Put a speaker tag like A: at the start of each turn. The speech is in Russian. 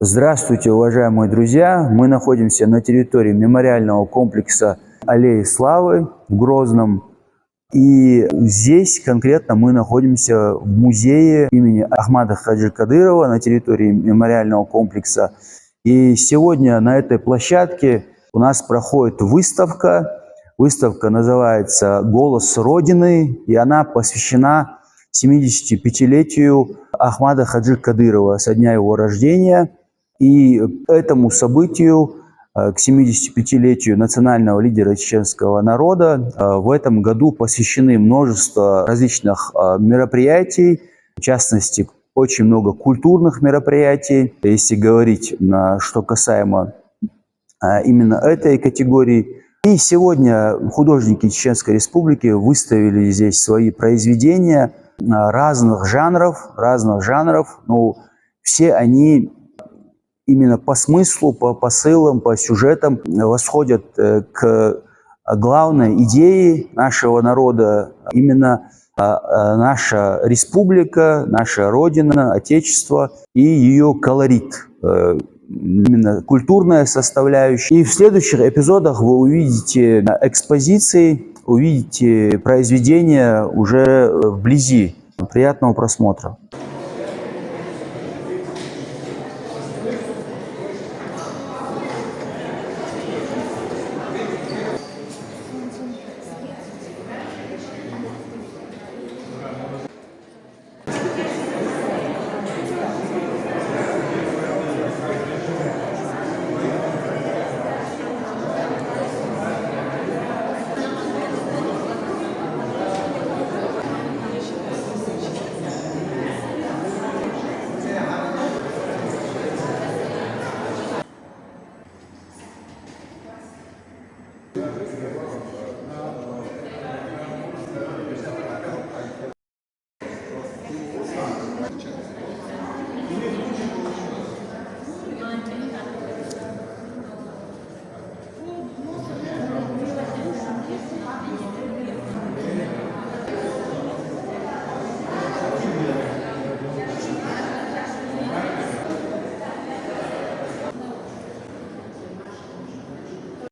A: Здравствуйте, уважаемые друзья! Мы находимся на территории мемориального комплекса Аллеи Славы в Грозном. И здесь конкретно мы находимся в музее имени Ахмада Хаджи Кадырова на территории мемориального комплекса. И сегодня на этой площадке у нас проходит выставка. Выставка называется «Голос Родины», и она посвящена 75-летию Ахмада Хаджи Кадырова со дня его рождения. И этому событию, к 75-летию национального лидера чеченского народа, в этом году посвящены множество различных мероприятий, в частности, очень много культурных мероприятий. Если говорить, что касаемо именно этой категории. И сегодня художники Чеченской Республики выставили здесь свои произведения разных жанров. Но все они именно по смыслу, по посылам, по сюжетам восходят к главной идее нашего народа. Именно наша республика, наша родина, отечество и ее колорит. Именно культурная составляющая. И в следующих эпизодах вы увидите экспозиции, увидите произведения уже вблизи. Приятного просмотра.